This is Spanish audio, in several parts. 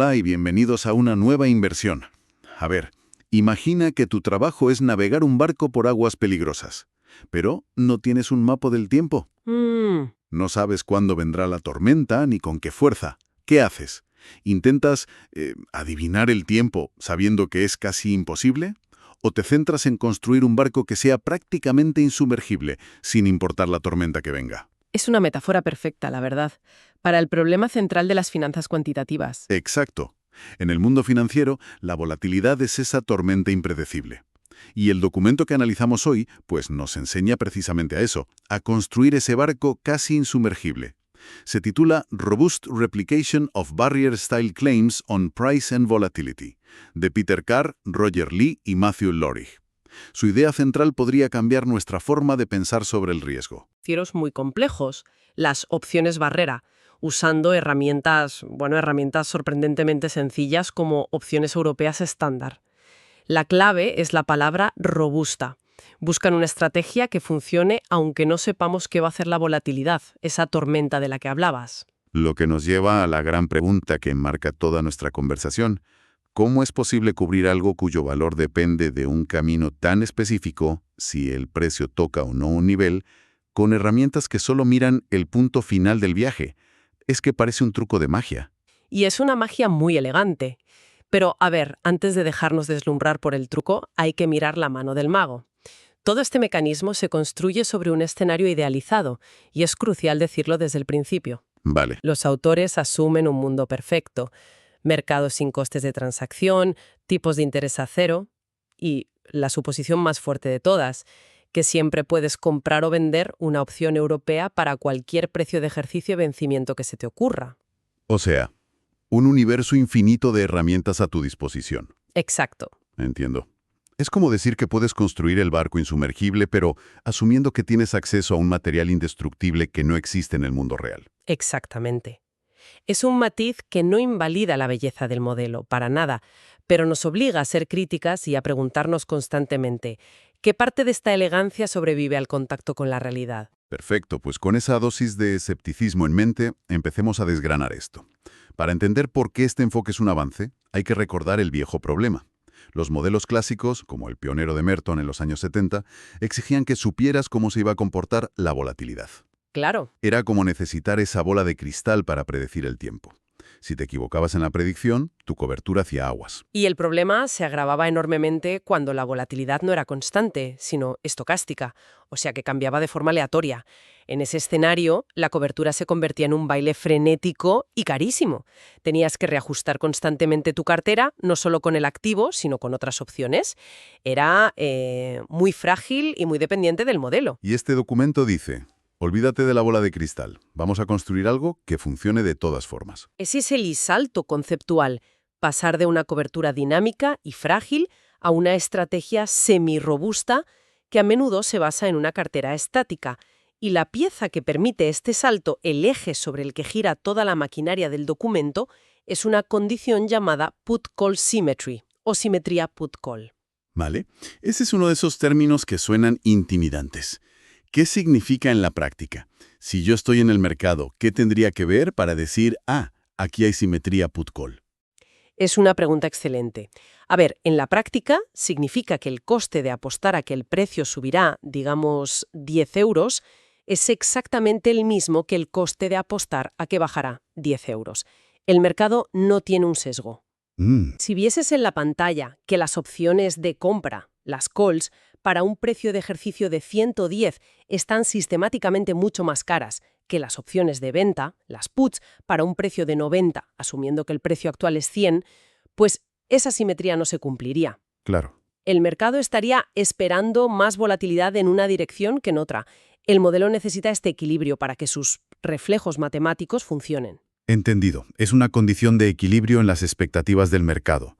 Hola y bienvenidos a una nueva inversión. A ver, imagina que tu trabajo es navegar un barco por aguas peligrosas, pero no tienes un mapa del tiempo. No sabes cuándo vendrá la tormenta ni con qué fuerza. ¿Qué haces? ¿Intentas adivinar el tiempo sabiendo que es casi imposible? ¿O te centras en construir un barco que sea prácticamente insumergible, sin importar la tormenta que venga? Es una metáfora perfecta, la verdad, para el problema central de las finanzas cuantitativas. Exacto. En el mundo financiero, la volatilidad es esa tormenta impredecible. Y el documento que analizamos hoy, pues nos enseña precisamente a eso, a construir ese barco casi insumergible. Se titula Robust Replication of Barrier Style Claims on Price and Volatility, de Peter Carr, Roger Lee y Matthew Lorig. Su idea central podría cambiar nuestra forma de pensar sobre el riesgo. Financieros muy complejos, las opciones barrera, usando herramientas sorprendentemente sencillas como opciones europeas estándar. La clave es la palabra robusta. Buscan una estrategia que funcione aunque no sepamos qué va a hacer la volatilidad, esa tormenta de la que hablabas. Lo que nos lleva a la gran pregunta que enmarca toda nuestra conversación. ¿Cómo es posible cubrir algo cuyo valor depende de un camino tan específico, si el precio toca o no un nivel, con herramientas que solo miran el punto final del viaje? Es que parece un truco de magia. Y es una magia muy elegante. Pero, a ver, antes de dejarnos deslumbrar por el truco, hay que mirar la mano del mago. Todo este mecanismo se construye sobre un escenario idealizado, y es crucial decirlo desde el principio. Vale. Los autores asumen un mundo perfecto, mercados sin costes de transacción, tipos de interés a cero y la suposición más fuerte de todas, que siempre puedes comprar o vender una opción europea para cualquier precio de ejercicio y vencimiento que se te ocurra. O sea, un universo infinito de herramientas a tu disposición. Exacto. Entiendo. Es como decir que puedes construir el barco insumergible, pero asumiendo que tienes acceso a un material indestructible que no existe en el mundo real. Exactamente. Es un matiz que no invalida la belleza del modelo, para nada, pero nos obliga a ser críticas y a preguntarnos constantemente ¿qué parte de esta elegancia sobrevive al contacto con la realidad? Perfecto, pues con esa dosis de escepticismo en mente, empecemos a desgranar esto. Para entender por qué este enfoque es un avance, hay que recordar el viejo problema. Los modelos clásicos, como el pionero de Merton en los años 70, exigían que supieras cómo se iba a comportar la volatilidad. Claro. Era como necesitar esa bola de cristal para predecir el tiempo. Si te equivocabas en la predicción, tu cobertura hacía aguas. Y el problema se agravaba enormemente cuando la volatilidad no era constante, sino estocástica, o sea que cambiaba de forma aleatoria. En ese escenario, la cobertura se convertía en un baile frenético y carísimo. Tenías que reajustar constantemente tu cartera, no solo con el activo, sino con otras opciones. Era muy frágil y muy dependiente del modelo. Y este documento dice: olvídate de la bola de cristal, vamos a construir algo que funcione de todas formas. Ese es el salto conceptual, pasar de una cobertura dinámica y frágil a una estrategia semi-robusta que a menudo se basa en una cartera estática. Y la pieza que permite este salto, el eje sobre el que gira toda la maquinaria del documento, es una condición llamada put-call symmetry, o simetría put-call. ¿Vale? Ese es uno de esos términos que suenan intimidantes. ¿Qué significa en la práctica? Si yo estoy en el mercado, ¿qué tendría que ver para decir, aquí hay simetría put-call? Es una pregunta excelente. A ver, en la práctica significa que el coste de apostar a que el precio subirá, digamos, 10 euros, es exactamente el mismo que el coste de apostar a que bajará 10 euros. El mercado no tiene un sesgo. Si vieses en la pantalla que las opciones de compra, las calls, para un precio de ejercicio de 110 están sistemáticamente mucho más caras que las opciones de venta, las puts, para un precio de 90, asumiendo que el precio actual es 100, pues esa simetría no se cumpliría. Claro. El mercado estaría esperando más volatilidad en una dirección que en otra. El modelo necesita este equilibrio para que sus reflejos matemáticos funcionen. Entendido. Es una condición de equilibrio en las expectativas del mercado.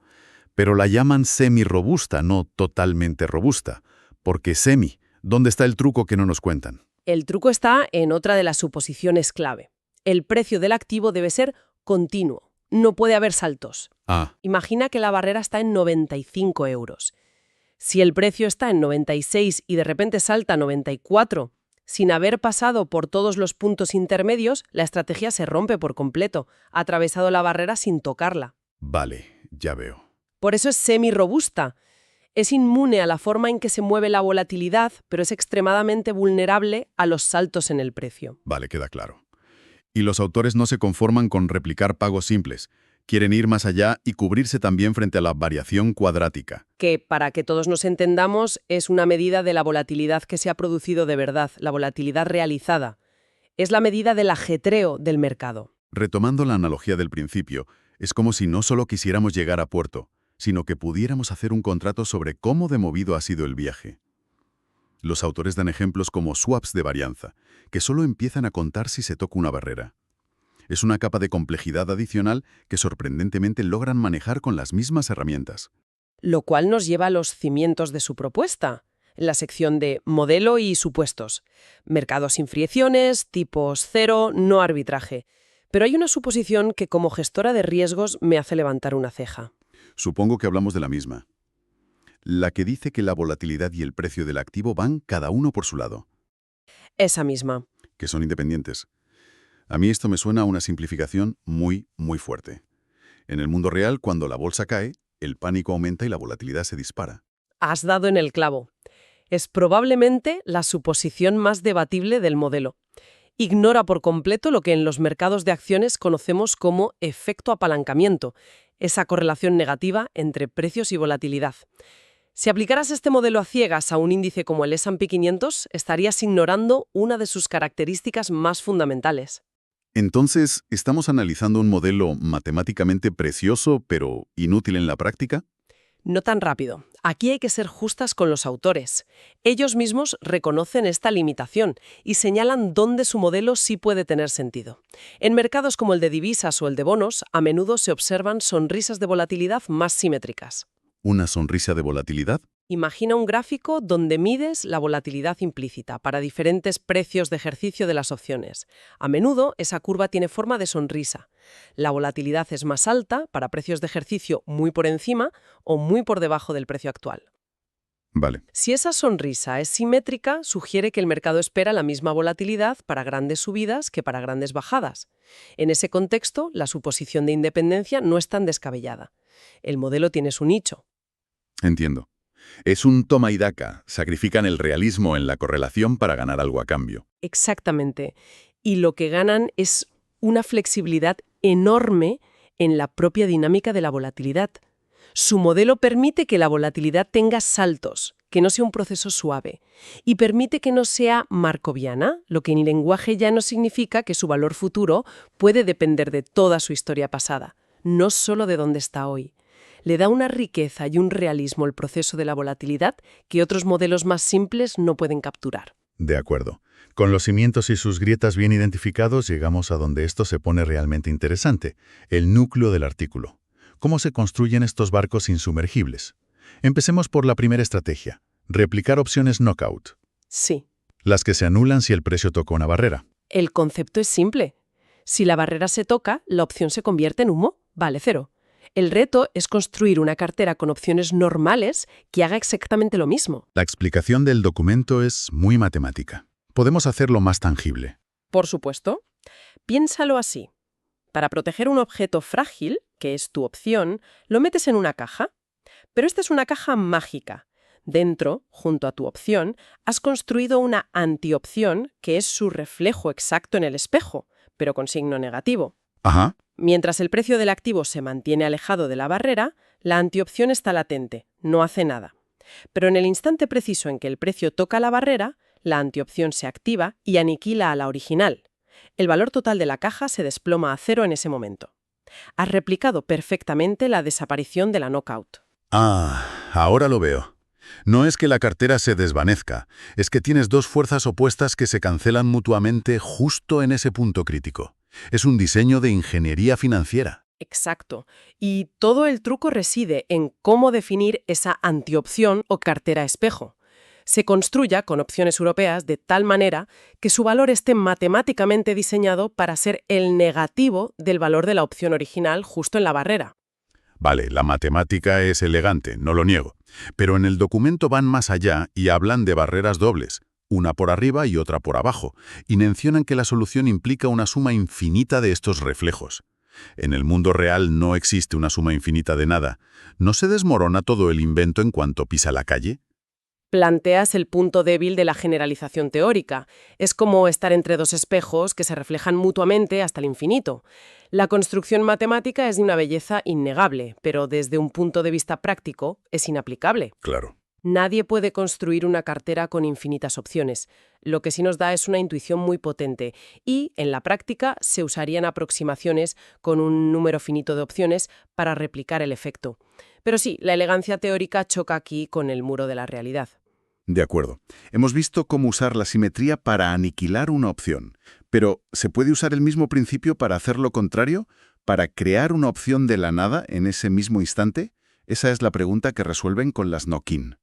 Pero la llaman semi-robusta, no totalmente robusta. Porque semi, ¿dónde está el truco que no nos cuentan? El truco está en otra de las suposiciones clave. El precio del activo debe ser continuo. No puede haber saltos. Imagina que la barrera está en 95 euros. Si el precio está en 96 y de repente salta a 94, sin haber pasado por todos los puntos intermedios, la estrategia se rompe por completo, ha atravesado la barrera sin tocarla. Vale, ya veo. Por eso es semi-robusta. Es inmune a la forma en que se mueve la volatilidad, pero es extremadamente vulnerable a los saltos en el precio. Vale, queda claro. Y los autores no se conforman con replicar pagos simples. Quieren ir más allá y cubrirse también frente a la variación cuadrática. Que, para que todos nos entendamos, es una medida de la volatilidad que se ha producido de verdad, la volatilidad realizada. Es la medida del ajetreo del mercado. Retomando la analogía del principio, es como si no solo quisiéramos llegar a puerto, sino que pudiéramos hacer un contrato sobre cómo de movido ha sido el viaje. Los autores dan ejemplos como swaps de varianza, que solo empiezan a contar si se toca una barrera. Es una capa de complejidad adicional que sorprendentemente logran manejar con las mismas herramientas. Lo cual nos lleva a los cimientos de su propuesta, en la sección de modelo y supuestos. Mercados sin fricciones, tipos cero, no arbitraje. Pero hay una suposición que como gestora de riesgos me hace levantar una ceja. Supongo que hablamos de la misma. La que dice que la volatilidad y el precio del activo van cada uno por su lado. Esa misma. Que son independientes. A mí esto me suena a una simplificación muy fuerte. En el mundo real, cuando la bolsa cae, el pánico aumenta y la volatilidad se dispara. Has dado en el clavo. Es probablemente la suposición más debatible del modelo. Ignora por completo lo que en los mercados de acciones conocemos como efecto apalancamiento, esa correlación negativa entre precios y volatilidad. Si aplicaras este modelo a ciegas a un índice como el S&P 500, estarías ignorando una de sus características más fundamentales. Entonces, ¿estamos analizando un modelo matemáticamente precioso, pero inútil en la práctica? No tan rápido. Aquí hay que ser justas con los autores. Ellos mismos reconocen esta limitación y señalan dónde su modelo sí puede tener sentido. En mercados como el de divisas o el de bonos, a menudo se observan sonrisas de volatilidad más simétricas. ¿Una sonrisa de volatilidad? Imagina un gráfico donde mides la volatilidad implícita para diferentes precios de ejercicio de las opciones. A menudo, esa curva tiene forma de sonrisa. La volatilidad es más alta para precios de ejercicio muy por encima o muy por debajo del precio actual. Vale. Si esa sonrisa es simétrica, sugiere que el mercado espera la misma volatilidad para grandes subidas que para grandes bajadas. En ese contexto, la suposición de independencia no es tan descabellada. El modelo tiene su nicho. Entiendo. Es un toma y daca. Sacrifican el realismo en la correlación para ganar algo a cambio. Exactamente. Y lo que ganan es una flexibilidad enorme en la propia dinámica de la volatilidad. Su modelo permite que la volatilidad tenga saltos, que no sea un proceso suave, y permite que no sea markoviana, lo que en lenguaje llano significa que su valor futuro puede depender de toda su historia pasada, no solo de dónde está hoy. Le da una riqueza y un realismo al proceso de la volatilidad que otros modelos más simples no pueden capturar. De acuerdo. Con los cimientos y sus grietas bien identificados, llegamos a donde esto se pone realmente interesante, el núcleo del artículo. ¿Cómo se construyen estos barcos insumergibles? Empecemos por la primera estrategia, replicar opciones knockout. Sí. Las que se anulan si el precio toca una barrera. El concepto es simple. Si la barrera se toca, la opción se convierte en humo, vale cero. El reto es construir una cartera con opciones normales que haga exactamente lo mismo. La explicación del documento es muy matemática. Podemos hacerlo más tangible. Por supuesto. Piénsalo así. Para proteger un objeto frágil, que es tu opción, lo metes en una caja. Pero esta es una caja mágica. Dentro, junto a tu opción, has construido una antiopción que es su reflejo exacto en el espejo, pero con signo negativo. Ajá. Mientras el precio del activo se mantiene alejado de la barrera, la antiopción está latente, no hace nada. Pero en el instante preciso en que el precio toca la barrera, la antiopción se activa y aniquila a la original. El valor total de la caja se desploma a cero en ese momento. Has replicado perfectamente la desaparición de la knockout. Ah, ahora lo veo. No es que la cartera se desvanezca, es que tienes dos fuerzas opuestas que se cancelan mutuamente justo en ese punto crítico. Es un diseño de ingeniería financiera. Exacto. Y todo el truco reside en cómo definir esa antiopción o cartera espejo. Se construya con opciones europeas de tal manera que su valor esté matemáticamente diseñado para ser el negativo del valor de la opción original justo en la barrera. Vale, la matemática es elegante, no lo niego. Pero en el documento van más allá y hablan de barreras dobles, una por arriba y otra por abajo, y mencionan que la solución implica una suma infinita de estos reflejos. En el mundo real no existe una suma infinita de nada. ¿No se desmorona todo el invento en cuanto pisa la calle? Planteas el punto débil de la generalización teórica. Es como estar entre dos espejos que se reflejan mutuamente hasta el infinito. La construcción matemática es de una belleza innegable, pero desde un punto de vista práctico es inaplicable. Claro. Nadie puede construir una cartera con infinitas opciones. Lo que sí nos da es una intuición muy potente y, en la práctica, se usarían aproximaciones con un número finito de opciones para replicar el efecto. Pero sí, la elegancia teórica choca aquí con el muro de la realidad. De acuerdo. Hemos visto cómo usar la simetría para aniquilar una opción. Pero, ¿se puede usar el mismo principio para hacer lo contrario? ¿Para crear una opción de la nada en ese mismo instante? Esa es la pregunta que resuelven con las knock-in.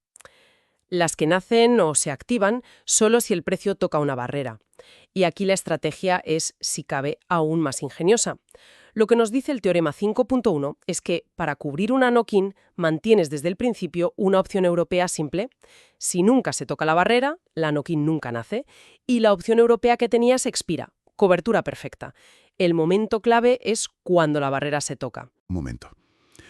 Las que nacen o se activan solo si el precio toca una barrera. Y aquí la estrategia es, si cabe, aún más ingeniosa. Lo que nos dice el teorema 5.1 es que, para cubrir una knock-in, mantienes desde el principio una opción europea simple. Si nunca se toca la barrera, la knock-in nunca nace, y la opción europea que tenías expira. Cobertura perfecta. El momento clave es cuando la barrera se toca. Un momento.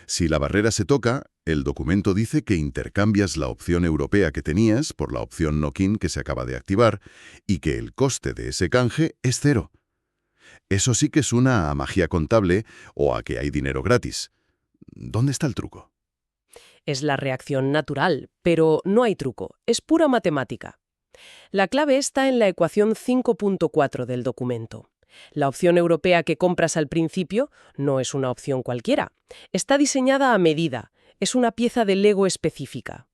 Si la barrera se toca, el documento dice que intercambias la opción europea que tenías por la opción knock-in que se acaba de activar y que el coste de ese canje es 0. Eso sí que suena a magia contable o a que hay dinero gratis. ¿Dónde está el truco? Es la reacción natural, pero no hay truco, es pura matemática. La clave está en la ecuación 5.4 del documento. La opción europea que compras al principio no es una opción cualquiera. Está diseñada a medida, es una pieza de Lego específica.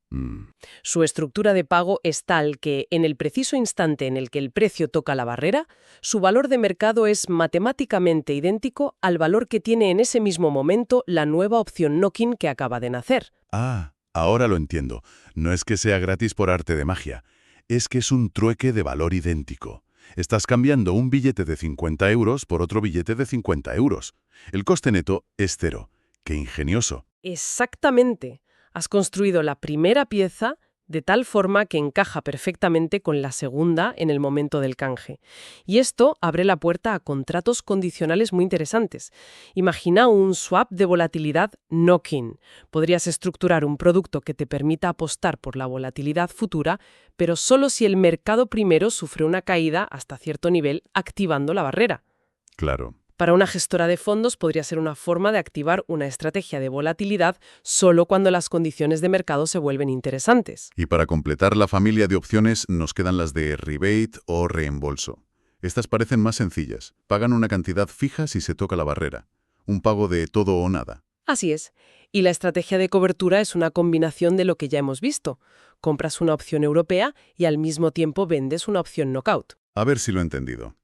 Su estructura de pago es tal que, en el preciso instante en el que el precio toca la barrera, su valor de mercado es matemáticamente idéntico al valor que tiene en ese mismo momento la nueva opción knock-in que acaba de nacer. Ah, ahora lo entiendo. No es que sea gratis por arte de magia. Es que es un trueque de valor idéntico. Estás cambiando un billete de 50 euros por otro billete de 50 euros. El coste neto es 0. ¡Qué ingenioso! Exactamente. Has construido la primera pieza de tal forma que encaja perfectamente con la segunda en el momento del canje. Y esto abre la puerta a contratos condicionales muy interesantes. Imagina un swap de volatilidad knock-in. Podrías estructurar un producto que te permita apostar por la volatilidad futura, pero solo si el mercado primero sufre una caída hasta cierto nivel, activando la barrera. Claro. Para una gestora de fondos podría ser una forma de activar una estrategia de volatilidad solo cuando las condiciones de mercado se vuelven interesantes. Y para completar la familia de opciones nos quedan las de rebate o reembolso. Estas parecen más sencillas. Pagan una cantidad fija si se toca la barrera. Un pago de todo o nada. Así es. Y la estrategia de cobertura es una combinación de lo que ya hemos visto. Compras una opción europea y al mismo tiempo vendes una opción knockout. A ver si lo he entendido.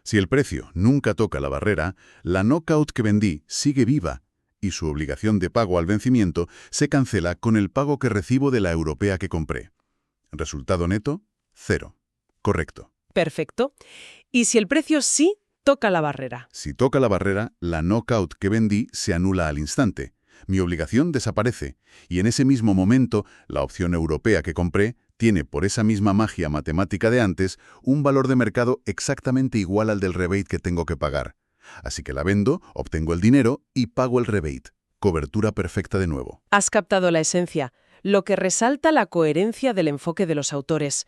Si el precio nunca toca la barrera, la knockout que vendí sigue viva y su obligación de pago al vencimiento se cancela con el pago que recibo de la europea que compré. Resultado neto, 0. Correcto. Perfecto. ¿Y si el precio sí toca la barrera? Si toca la barrera, la knockout que vendí se anula al instante. Mi obligación desaparece y en ese mismo momento la opción europea que compré tiene, por esa misma magia matemática de antes, un valor de mercado exactamente igual al del rebate que tengo que pagar. Así que la vendo, obtengo el dinero y pago el rebate. Cobertura perfecta de nuevo. Has captado la esencia, lo que resalta la coherencia del enfoque de los autores.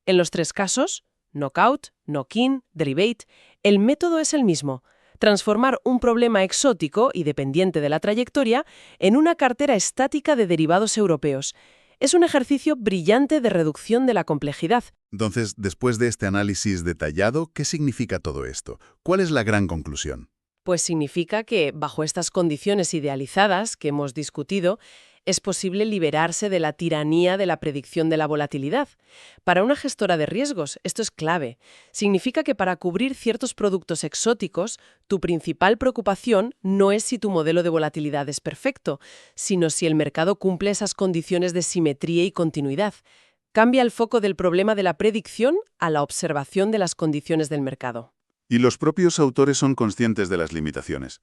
En los tres casos, knockout, knock-in, derivate, el método es el mismo. Transformar un problema exótico y dependiente de la trayectoria en una cartera estática de derivados europeos. Es un ejercicio brillante de reducción de la complejidad. Entonces, después de este análisis detallado, ¿qué significa todo esto? ¿Cuál es la gran conclusión? Pues significa que, bajo estas condiciones idealizadas que hemos discutido, es posible liberarse de la tiranía de la predicción de la volatilidad. Para una gestora de riesgos, esto es clave. Significa que para cubrir ciertos productos exóticos, tu principal preocupación no es si tu modelo de volatilidad es perfecto, sino si el mercado cumple esas condiciones de simetría y continuidad. Cambia el foco del problema de la predicción a la observación de las condiciones del mercado. Y los propios autores son conscientes de las limitaciones.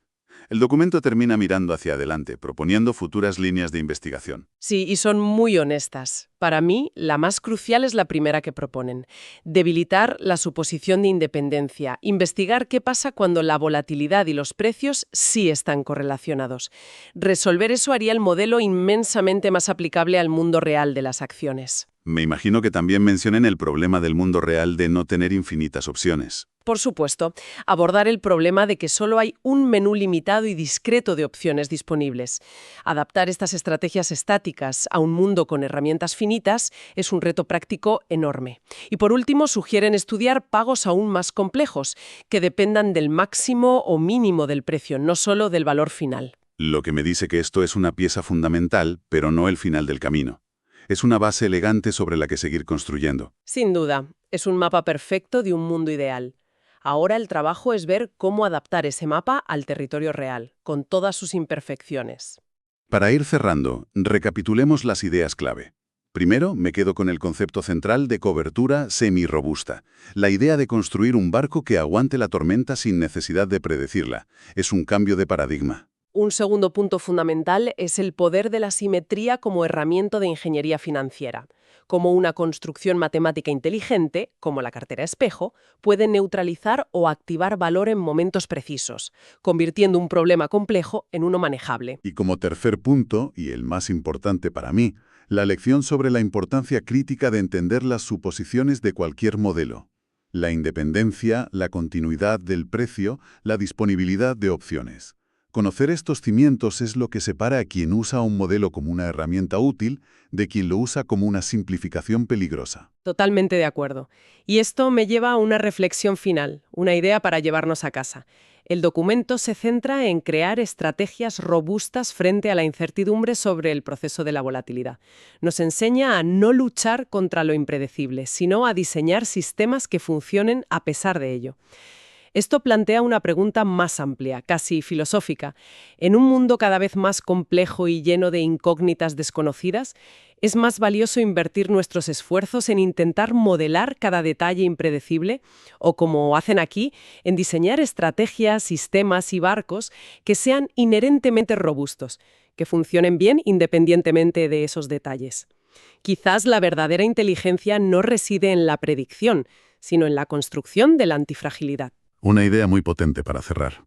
El documento termina mirando hacia adelante, proponiendo futuras líneas de investigación. Sí, y son muy honestas. Para mí, la más crucial es la primera que proponen. Debilitar la suposición de independencia, investigar qué pasa cuando la volatilidad y los precios sí están correlacionados. Resolver eso haría el modelo inmensamente más aplicable al mundo real de las acciones. Me imagino que también mencionen el problema del mundo real de no tener infinitas opciones. Por supuesto, abordar el problema de que solo hay un menú limitado y discreto de opciones disponibles. Adaptar estas estrategias estáticas a un mundo con herramientas finitas es un reto práctico enorme. Y por último, sugieren estudiar pagos aún más complejos, que dependan del máximo o mínimo del precio, no solo del valor final. Lo que me dice que esto es una pieza fundamental, pero no el final del camino. Es una base elegante sobre la que seguir construyendo. Sin duda, es un mapa perfecto de un mundo ideal. Ahora el trabajo es ver cómo adaptar ese mapa al territorio real, con todas sus imperfecciones. Para ir cerrando, recapitulemos las ideas clave. Primero, me quedo con el concepto central de cobertura semi-robusta. La idea de construir un barco que aguante la tormenta sin necesidad de predecirla. Es un cambio de paradigma. Un segundo punto fundamental es el poder de la simetría como herramienta de ingeniería financiera. Como una construcción matemática inteligente, como la cartera espejo, puede neutralizar o activar valor en momentos precisos, convirtiendo un problema complejo en uno manejable. Y como tercer punto, y el más importante para mí, la lección sobre la importancia crítica de entender las suposiciones de cualquier modelo. La independencia, la continuidad del precio, la disponibilidad de opciones. Conocer estos cimientos es lo que separa a quien usa un modelo como una herramienta útil de quien lo usa como una simplificación peligrosa. Totalmente de acuerdo. Y esto me lleva a una reflexión final, una idea para llevarnos a casa. El documento se centra en crear estrategias robustas frente a la incertidumbre sobre el proceso de la volatilidad. Nos enseña a no luchar contra lo impredecible, sino a diseñar sistemas que funcionen a pesar de ello. Esto plantea una pregunta más amplia, casi filosófica. En un mundo cada vez más complejo y lleno de incógnitas desconocidas, ¿es más valioso invertir nuestros esfuerzos en intentar modelar cada detalle impredecible? O, como hacen aquí, en diseñar estrategias, sistemas y barcos que sean inherentemente robustos, que funcionen bien independientemente de esos detalles. Quizás la verdadera inteligencia no reside en la predicción, sino en la construcción de la antifragilidad. Una idea muy potente para cerrar.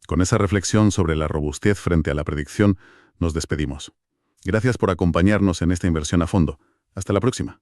Con esa reflexión sobre la robustez frente a la predicción, nos despedimos. Gracias por acompañarnos en esta inversión a fondo. Hasta la próxima.